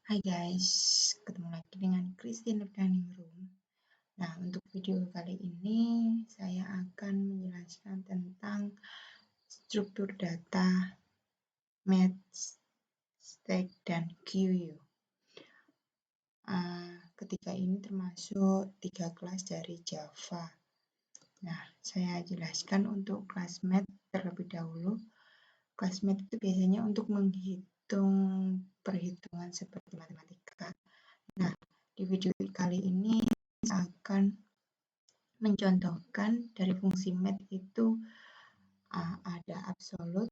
Hai guys, ketemu lagi dengan Christine Learning Room. Nah, untuk video kali ini saya akan menjelaskan tentang struktur data, match, stack, dan QU. Ketiga ini termasuk 3 kelas dari Java. Nah, saya jelaskan untuk kelas match terlebih dahulu. Kelas match itu biasanya untuk menghitung perhitungan seperti matematika. Nah, di video kali ini saya akan mencontohkan dari fungsi match itu ada absolut,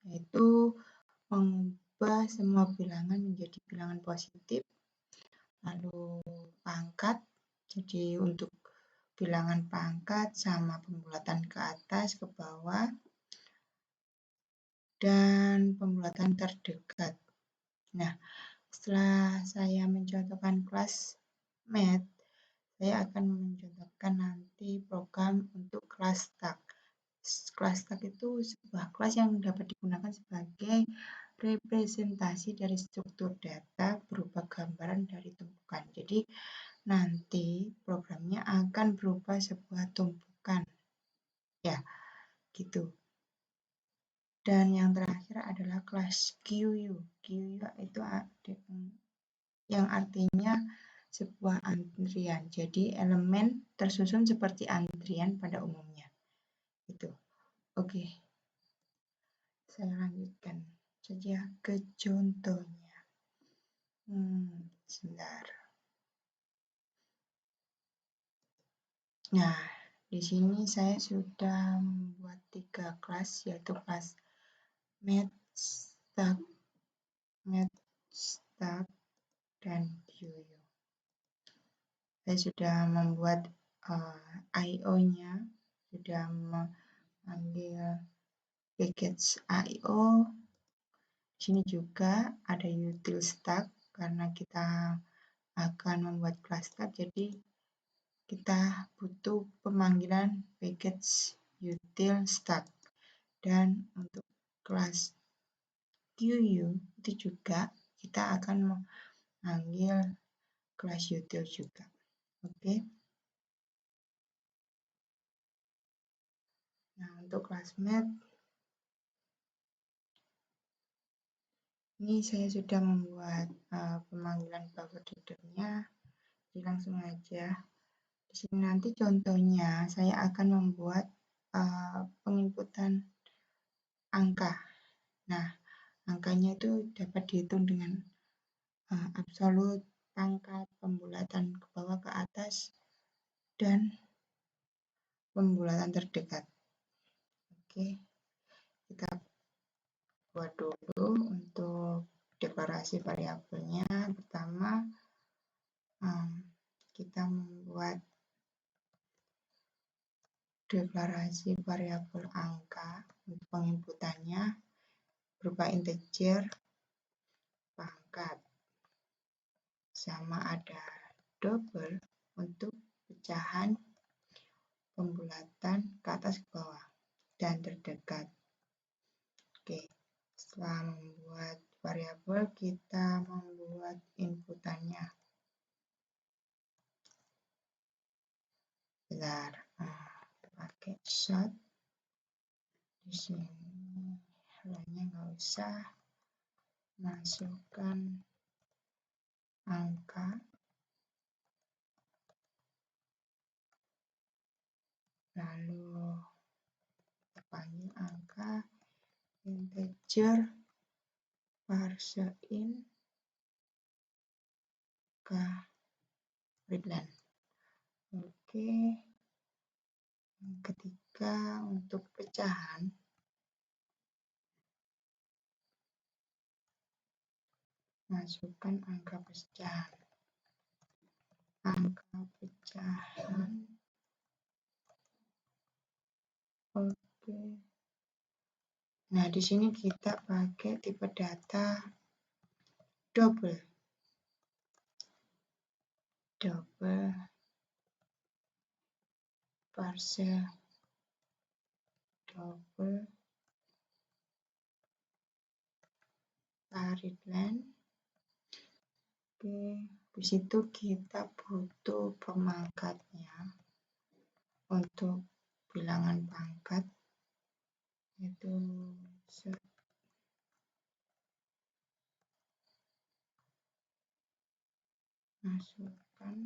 yaitu mengubah semua bilangan menjadi bilangan positif. Lalu pangkat, jadi untuk bilangan pangkat sama pembulatan ke atas, ke bawah, dan pembulatan terdekat. Nah, setelah saya mencontohkan kelas match, saya akan mencontohkan nanti program untuk kelas stack. Kelas stack itu sebuah kelas yang dapat digunakan sebagai representasi dari struktur data berupa gambaran dari tumpukan. Jadi nanti programnya akan berupa sebuah tumpukan. Ya, gitu. Dan yang terakhir adalah kelas QU. QU itu yang artinya sebuah antrian. Jadi elemen tersusun seperti antrian pada umumnya. Itu. Oke. Saya lanjutkan saja ke contohnya. Sebentar. Nah, di sini saya sudah membuat 3 kelas, yaitu kelas match, stack, dan QU. Saya sudah membuat I/O-nya, sudah mengambil package I/O. Di sini juga ada util stack karena kita akan membuat kelas stack, jadi kita butuh pemanggilan package util stack. Dan untuk kelas QU itu juga kita akan memanggil kelas util juga. Oke. Nah, untuk kelas match ini saya sudah membuat pemanggilan buffer reader-nya. Jadi langsung aja. Di sini nanti contohnya saya akan membuat penginputan angka. Nah, angkanya itu dapat dihitung dengan absolut, pangkat, pembulatan ke bawah ke atas, dan pembulatan terdekat. Oke, kita buat dulu untuk deklarasi variabelnya. Pertama, kita membuat deklarasi variabel angka untuk penginputannya berupa integer, pangkat, sama ada double untuk pecahan pembulatan ke atas ke bawah dan terdekat. Oke, setelah membuat variabel, kita membuat inputannya. Bentar, pakai short. Di sini hanya nggak usah, masukkan angka, lalu kita panggil angka integer parse in ke readline. Oke, yang ketiga untuk pecahan, masukkan angka pecahan. Angka pecahan. Oke. Nah, di sini kita pakai tipe data double parse double readline. Oke, habis itu kita butuh pemangkatnya untuk bilangan pangkat, yaitu masukkan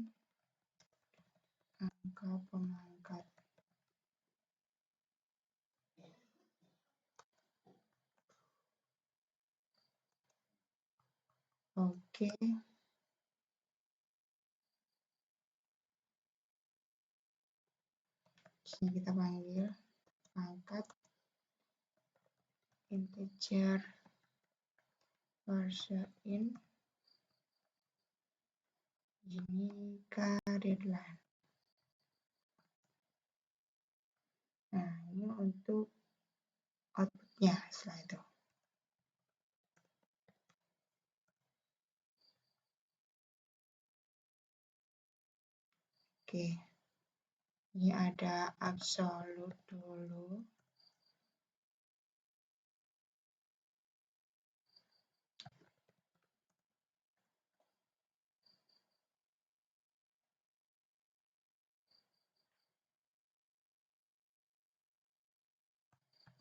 angka pemangkat. Oke. Sini kita panggil pangkat integer parse in, ini karirlan. Nah, ini untuk outputnya setelah itu. Oke, ini ada absolut dulu.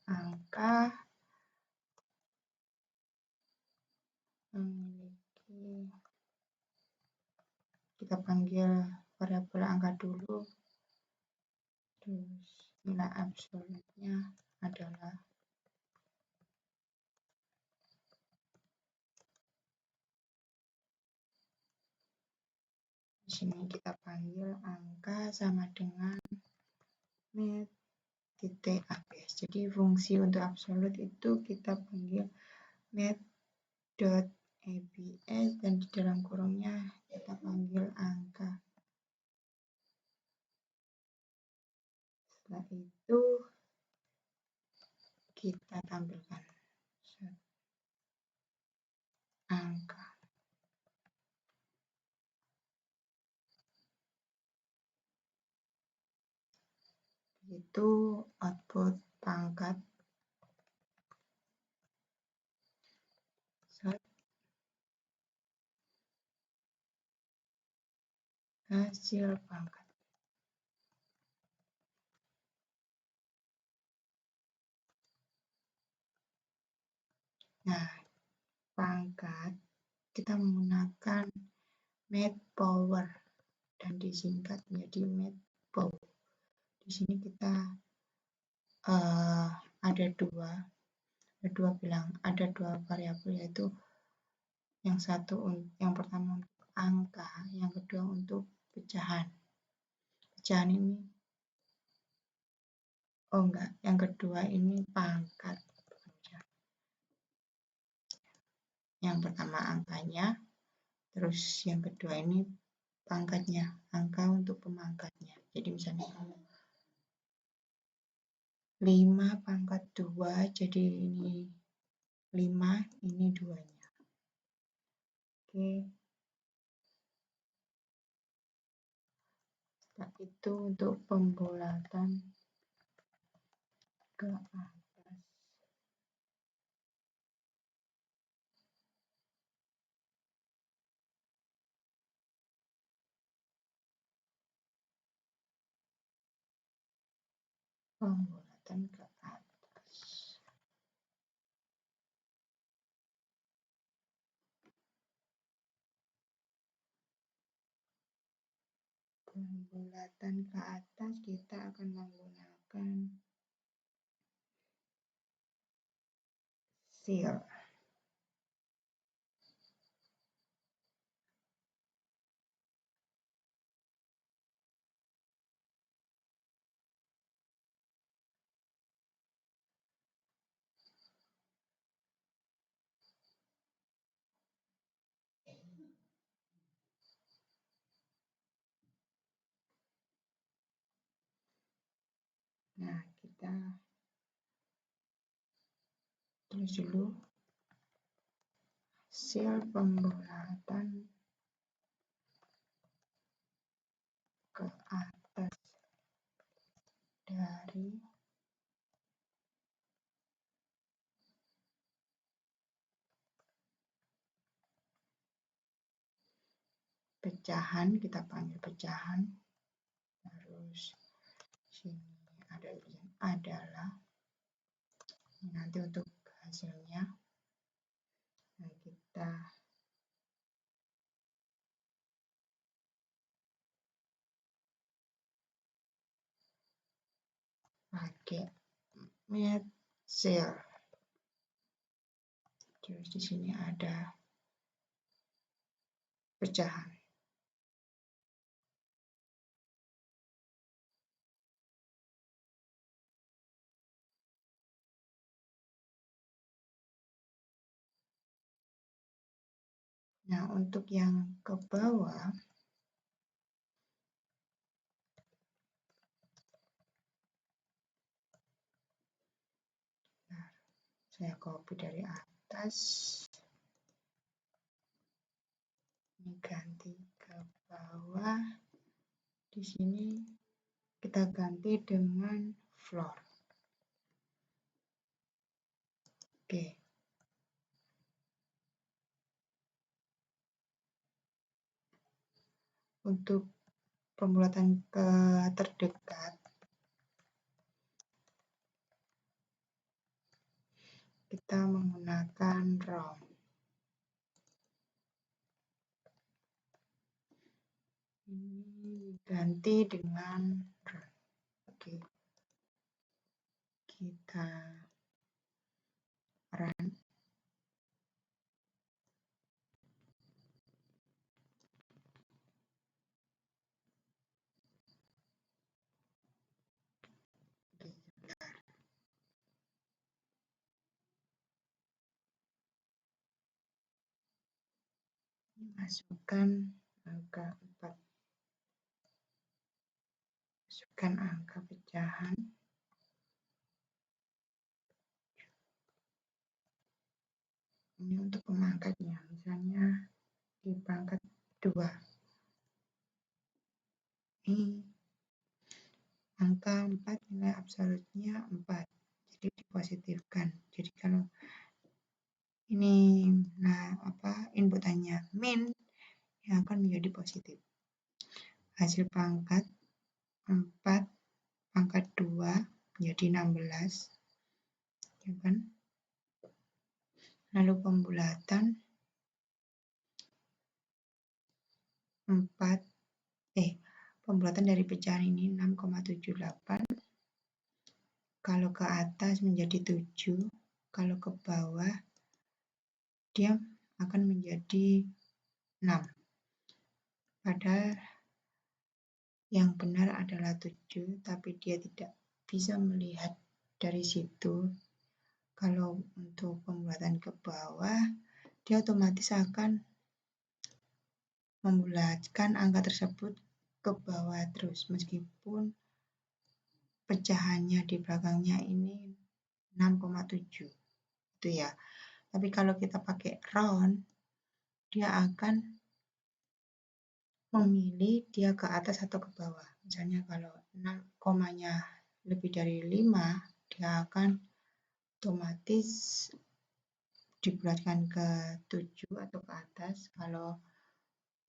Angka memiliki, kita panggil variabel angka dulu, terus nilai absolutnya adalah di sini kita panggil angka sama dengan met titik abs. Jadi fungsi untuk absolut itu kita panggil met dot abs dan di dalam kurungnya kita panggil angka. Setelah itu kita tampilkan angka. Itu output pangkat hasil pangkat. Nah, pangkat kita menggunakan met power dan disingkat menjadi met pow. Di sini kita ada dua variabel, yaitu yang pertama untuk angka, yang kedua untuk pecahan. Pecahan ini yang kedua ini pangkat. Yang pertama angkanya, terus yang kedua ini pangkatnya, angka untuk pemangkatnya. Jadi misalnya kalau 5 pangkat 2, jadi ini 5, ini 2-nya. Oke. Setelah itu untuk pembulatan ke atas. Pembulatan ke atas. Pembulatan ke atas kita akan menggunakan seal. Nah, kita tulis dulu hasil pembulatan ke atas dari pecahan, kita panggil pecahan. Terus sini ada tulisan adalah. Nanti untuk hasilnya, nah kita pakai Met-Cell. Terus di sini ada pecahan. Nah, untuk yang ke bawah, nah, saya copy dari atas, ini ganti ke bawah. Di sini kita ganti dengan floor. Oke. Untuk pembulatan ke terdekat, kita menggunakan round. Ini ganti dengan round. Oke. Kita run. Oke, sebentar. Ini masukkan angka 4. Masukkan angka pecahan. Ini untuk pemangkatnya, misalnya di pangkat 2. Ini angka 4 nilai absolutnya 4. Jadi dipositifkan. Jadi kalau ini inputannya min, yang akan menjadi positif. Hasil pangkat 4 pangkat 2 menjadi 16. Ya kan? Lalu pembulatan 'pembulatan dari pecahan ini 6,78. Kalau ke atas menjadi 7, kalau ke bawah dia akan menjadi 6. Padahal yang benar adalah 7, tapi dia tidak bisa melihat dari situ. Kalau untuk pembulatan ke bawah, dia otomatis akan membulatkan angka tersebut ke bawah terus, meskipun pecahannya di belakangnya ini 6,7. Itu ya. Tapi kalau kita pakai round, dia akan memilih dia ke atas atau ke bawah. Misalnya kalau 6 komanya lebih dari 5, dia akan otomatis dibulatkan ke 7 atau ke atas. Kalau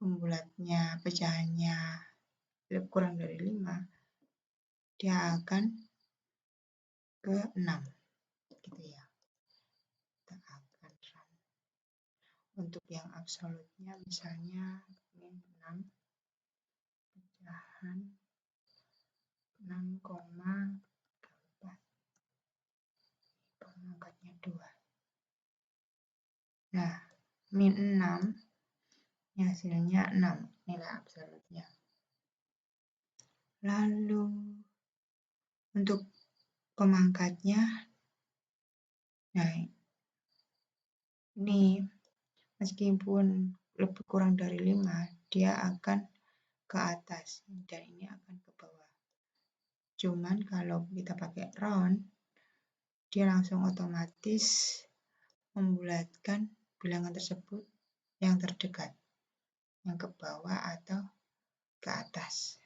pembulatnya pecahannya kurang dari 5, dia akan ke 6. Gitu ya. Kita akan run. Untuk yang absolutnya misalnya min 6, pecahan 6,4, pangkatnya 2. Nah, min 6 hasilnya 6 nilai absolutnya. Lalu untuk pemangkatnya, nah ini meskipun lebih kurang dari 5, dia akan ke atas dan ini akan ke bawah. Cuman kalau kita pakai round, dia langsung otomatis membulatkan bilangan tersebut yang terdekat, yang ke bawah atau ke atas.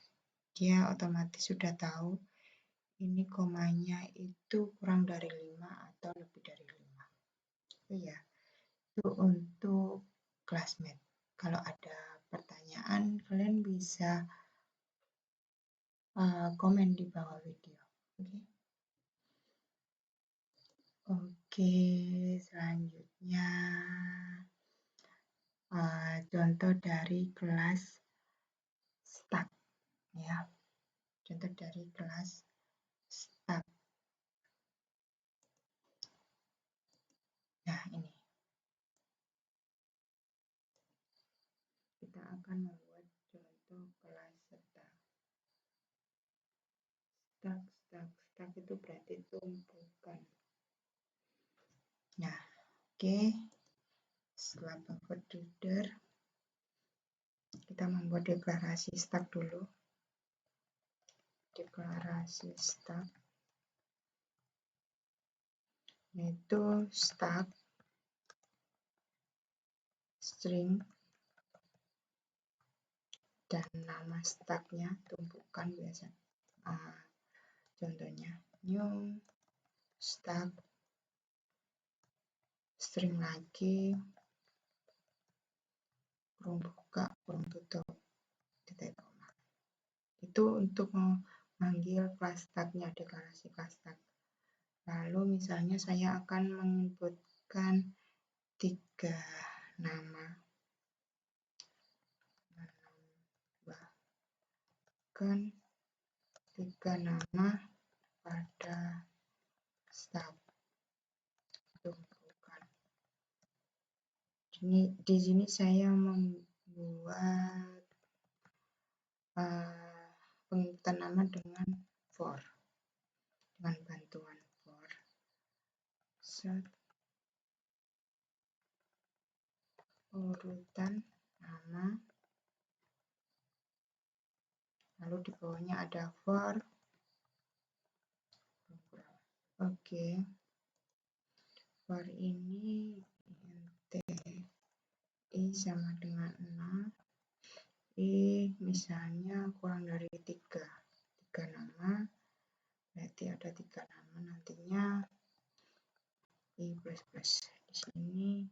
Dia otomatis sudah tahu ini komanya itu kurang dari 5 atau lebih dari 5. Itu ya. Itu untuk classmate. Kalau ada pertanyaan, kalian bisa komen di bawah video. Oke, selanjutnya contoh dari kelas stuck ya. Contoh dari kelas stuck. Nah, ini. Kita akan membuat contoh kelas stuck. Stuck itu berarti tumpukan. Nah, oke. Setelah buffer reader, kita membuat deklarasi stuck dulu. Deklarasi stuck yaitu stuck string dan nama stucknya tumpukan biasa. Contohnya new stuck string lagi kurung buka kurung tutup titik koma. Itu untuk memanggil kelas stucknya, deklarasi kelas stuck. Lalu misalnya saya akan menginputkan 3 nama, menambahkan 3 nama pada stuck tumpukan. Di sini saya membuat penginputan nama dengan for, dengan bantuan for. Set urutan nama, lalu di bawahnya ada for. Oke, for ini i sama dengan 0, i misalnya kurang dari 3 nama, berarti ada 3 nama nantinya i plus. Di sini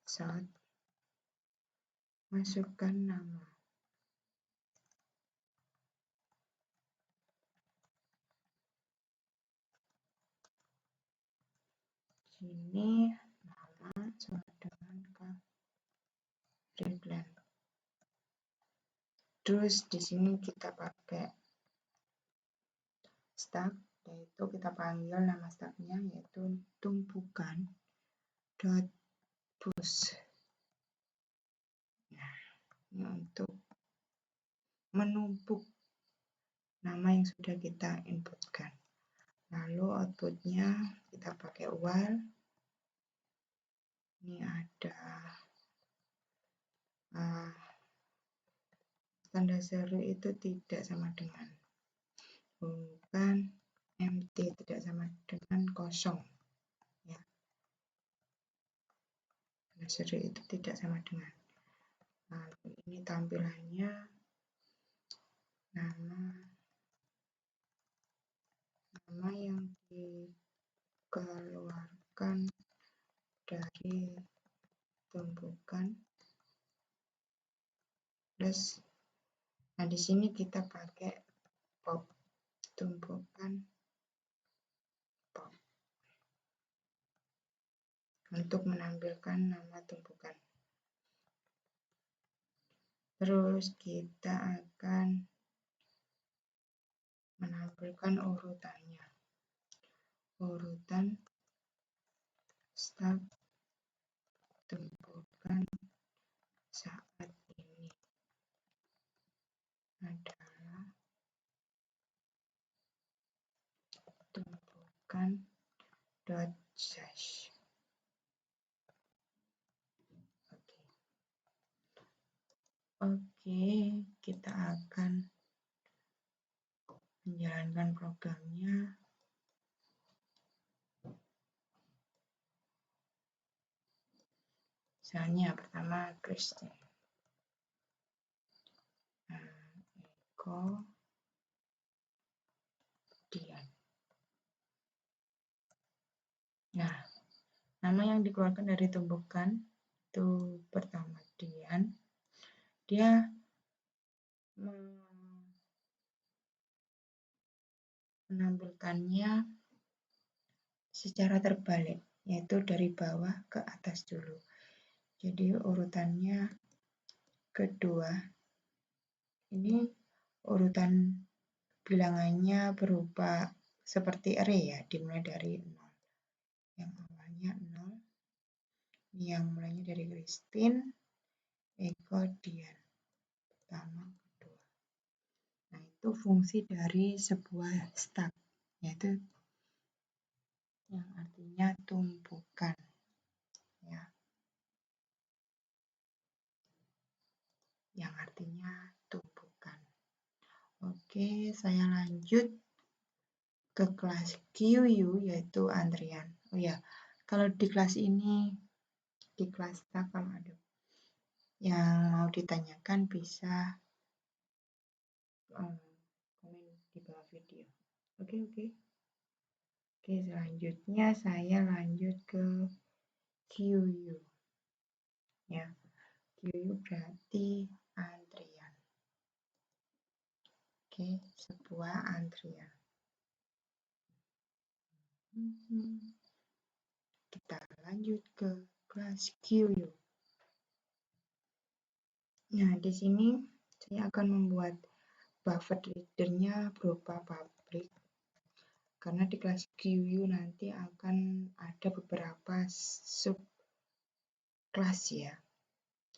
saat masukkan nama. Sini nama sama dengan Kafriplan. Terus di sini kita pakai stuck, yaitu kita panggil nama stucknya yaitu tumpukan dot push. Nah, ini untuk menumpuk nama yang sudah kita inputkan. Lalu outputnya kita pakai while. Ini ada tanda seru itu tidak sama dengan, bukan empty, tidak sama dengan kosong ya. Tanda seru itu tidak sama dengan. Lalu ini tampilannya nama yang dikeluarkan dari tumpukan plus. Nah, di sini kita pakai pop, tumpukan pop, untuk menampilkan nama tumpukan. Terus kita akan menampilkan urutannya. Urutan stuck tumpukan saat ini adalah tumpukan dot size. Oke, kita akan menjalankan programnya. Misalnya pertama Kristen, Eko, Dian. Nah, nama yang dikeluarkan dari tumpukan itu pertama Dian, dia menampilkannya secara terbalik, yaitu dari bawah ke atas dulu. Jadi urutannya kedua, ini urutan bilangannya berupa seperti array ya, dimulai dari 0. Yang awalnya 0, yang mulainya dari Christine, Eko, Dian. Pertama, kedua. Nah, itu fungsi dari sebuah stack, yaitu yang artinya tumpukan. Ya. Yang artinya tumpukan. Oke, saya lanjut ke kelas QU, yaitu antrian. Oh ya, kalau di kelas ini, di kelas stack kalau ada yang mau ditanyakan bisa komen di bawah video. Oke. Oke, selanjutnya saya lanjut ke QU. Ya, QU berarti antrian. Oke, sebuah antrian. Kita lanjut ke kelas QU. Nah, di sini saya akan membuat buffer reader-nya berupa public. Karena di kelas QU nanti akan ada beberapa sub kelas ya.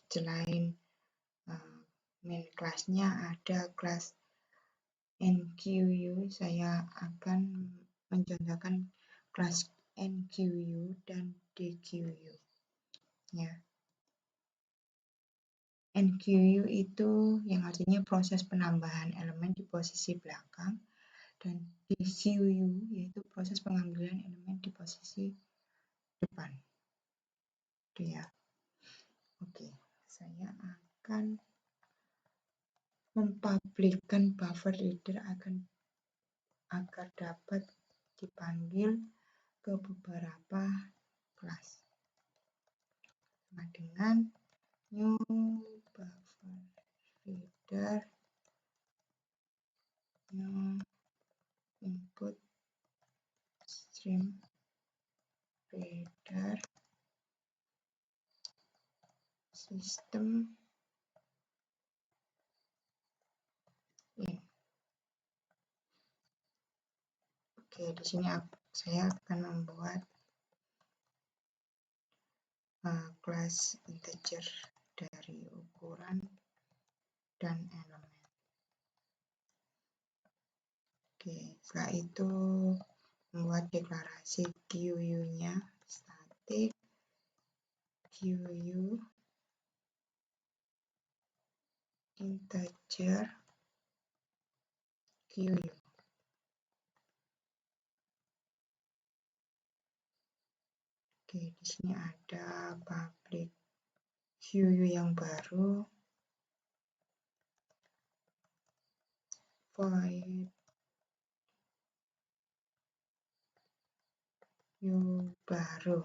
Selain main kelasnya ada kelas NQU, saya akan mencontohkan kelas NQU dan DQU. Ya. NQU itu yang artinya proses penambahan elemen di posisi belakang, dan DQU yaitu proses pengambilan elemen di posisi depan. Oke ya. Oke, saya akan mempublikkan buffer reader agar dapat dipanggil ke beberapa kelas. Sama dengan new buffer reader, new input stream reader, system in. Oke, di sini saya akan membuat kelas integer dari ukuran dan elemen. Oke, setelah itu membuat deklarasi QU-nya static QU integer QU. Oke, di sini ada public QU yang baru, void QU baru.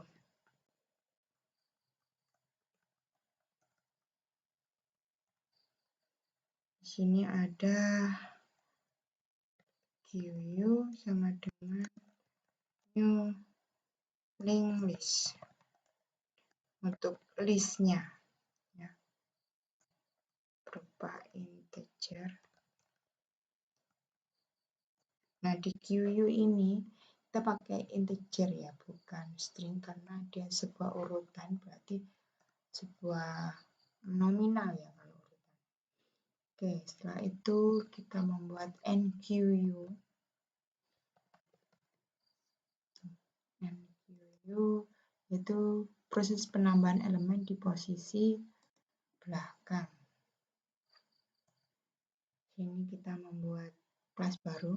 Di sini ada QU sama dengan new linked list untuk listnya ya, berupa integer. Nah, di QU ini kita pakai integer ya, bukan string, karena dia sebuah urutan, berarti sebuah nominal ya kalau urutan. Oke, setelah itu kita membuat NQU. NQU itu proses penambahan elemen di posisi belakang. Sini kita membuat kelas baru,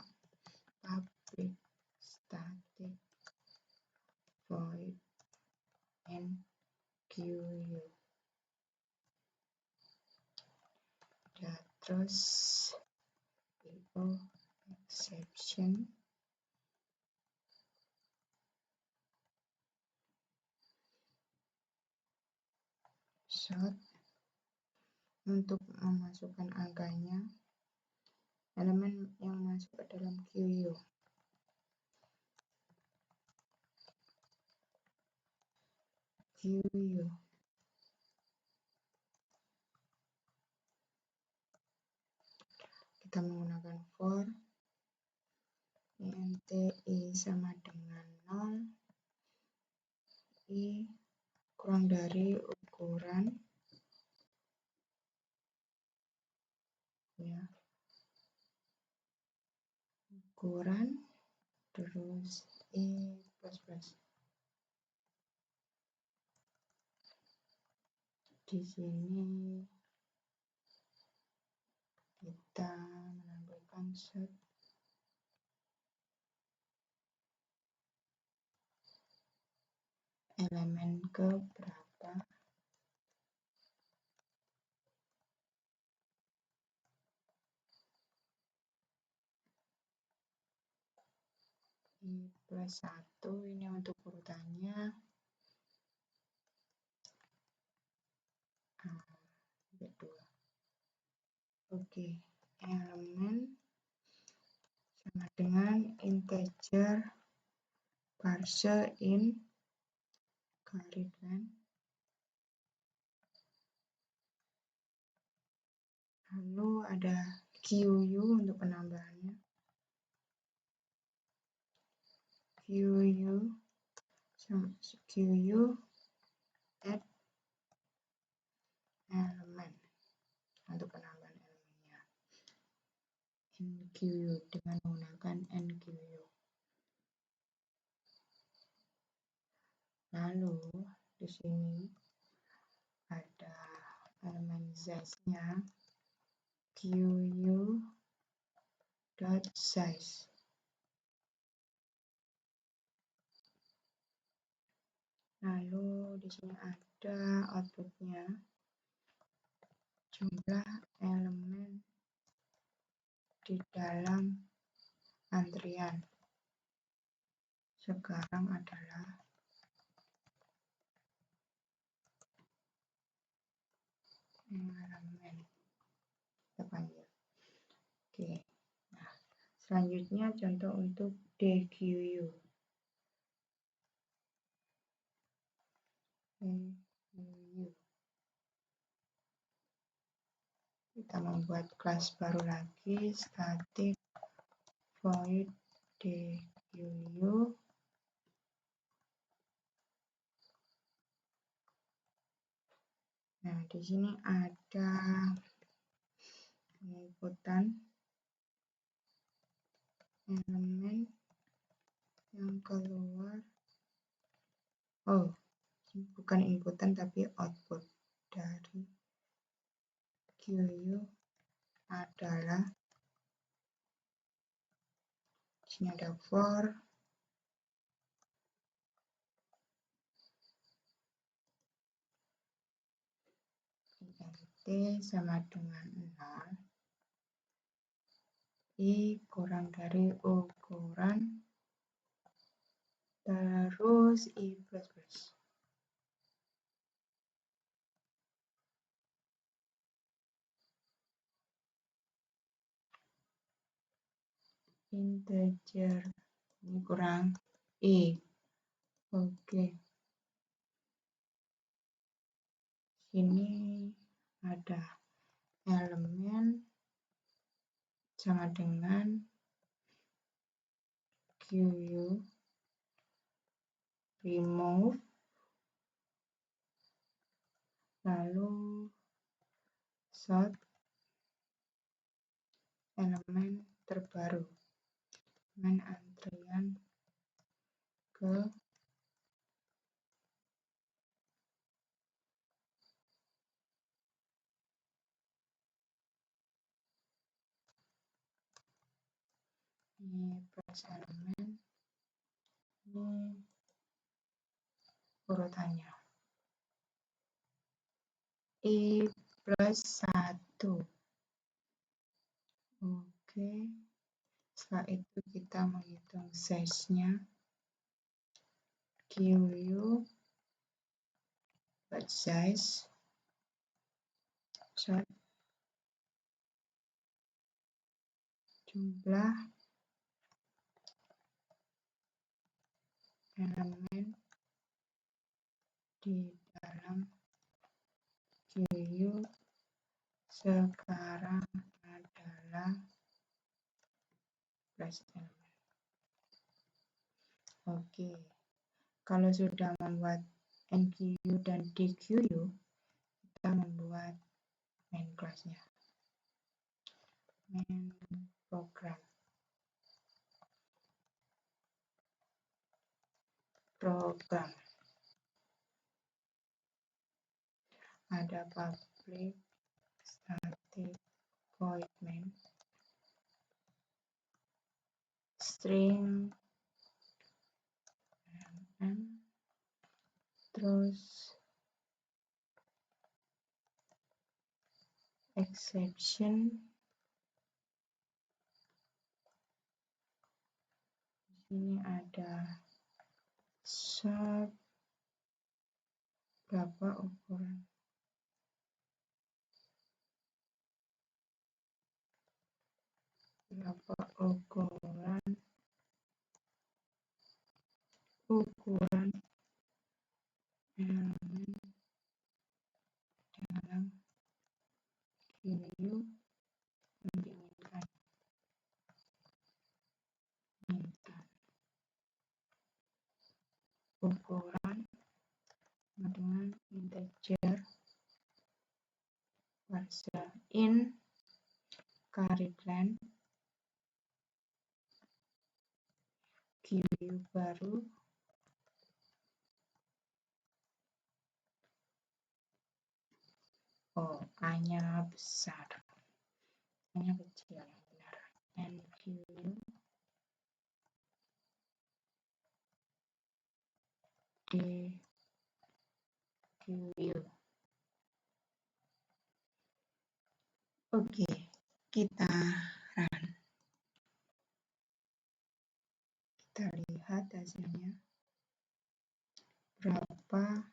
public static void NQU. Ya, terus exception short. untuk memasukkan angkanya, elemen yang masuk ke dalam QU. Kita menggunakan for int i sama dengan 0, i kurang dari ukuran ya, ukuran terus i plus plus. Di sini kita menambahkan set elemen ke berapa, i plus 1 ini untuk urutannya, kedua. Oke, elemen sama dengan integer parse in current len. Lalu ada QU untuk penambahannya. QU add elemen untuk penambahan elemennya. NQU dengan menggunakan NQU. Lalu di sini ada elemen size-nya QU dot size. Lalu di sini ada outputnya, jumlah elemen di dalam antrian sekarang adalah elemen kita panggil. Oke, nah selanjutnya contoh untuk DQU. Kita membuat kelas baru lagi, static void DQU. Nah, di sini ada penginputan elemen yang keluar. Oh, bukan inputan tapi output dari QU adalah, di sini ada for int sama dengan 0, i kurang dari ukuran, terus i plus plus. Integer ini kurang i. Oke. Sini ada elemen sama dengan QU remove, lalu sort elemen terbaru dengan antrian ke ini plus elemen, ini urutannya i plus 1. Oke, setelah itu kita menghitung size-nya, QU dot size, sort jumlah elemen di dalam QU sekarang adalah plus elemen. Oke, kalau sudah membuat NQU dan DQU, kita membuat main class-nya. Main program. Ada public static void main string terus exception di sini ada sub berapa ukuran elemen dalam QU yang diinginkan. Ukuran dengan integer parser in current length QU baru A-nya besar, A-nya kecil, benar. NQU DQU. Oke, kita run. Kita lihat hasilnya. Berapa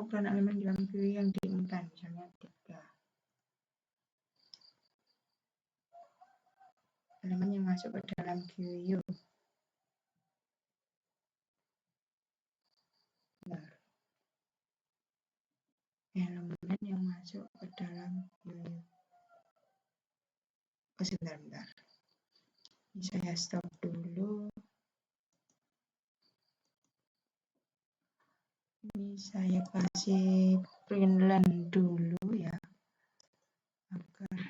ukuran elemen dalam QU yang diinginkan, misalnya 3. Elemen yang masuk ke dalam QU. Benar. Elemen yang masuk ke dalam QU. Sebentar. Ini saya stop dulu. Ini saya kasih printlen dulu ya, agar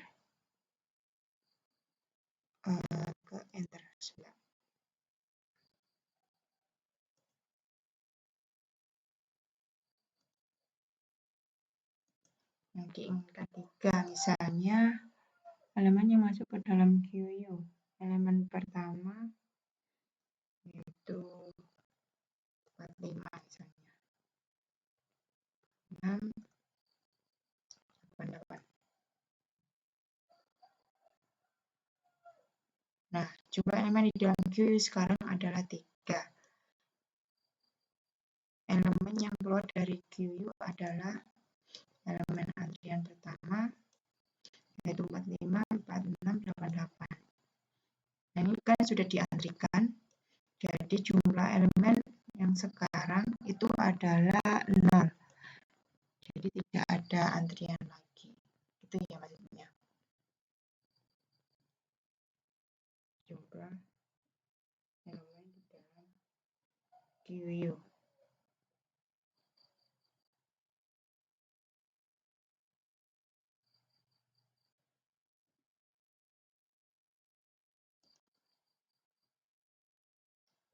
ke enter sebelah. Yang diinginkan 3, misalnya elemen yang masuk ke dalam QU. Elemen pertama yaitu 45 misalnya. 6, 8. Nah, jumlah elemen di dalam QU sekarang adalah 3. Elemen yang keluar dari QU adalah elemen antrian pertama, yaitu 45, 46, 88. Nah, ini kan sudah diantrikan, jadi jumlah elemen yang sekarang itu adalah 0. Jadi tidak ada antrian lagi. Itu ya maksudnya. Jumlah elemen di dalam QU.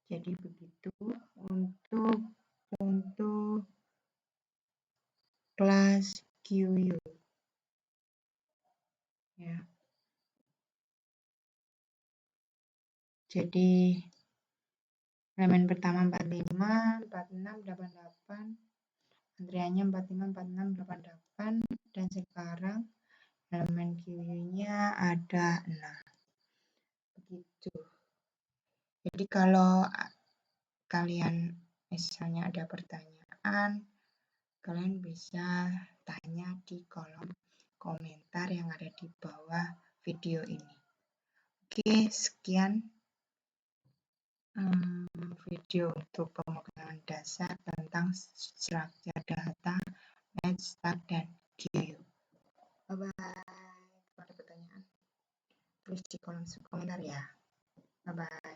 Jadi begitu untuk kelas QU. Ya. Jadi elemen pertama 45, 46, 88, antriannya 45, 46, 88, dan sekarang elemen QU-nya ada 6. Begitu. Jadi kalau kalian misalnya ada pertanyaan, kalian bisa tanya di kolom komentar yang ada di bawah video ini. Oke, sekian video untuk pemrograman dasar tentang structure data, match, stack, dan queue. Bye-bye. Kalau ada pertanyaan, tulis di kolom komentar ya. Bye-bye.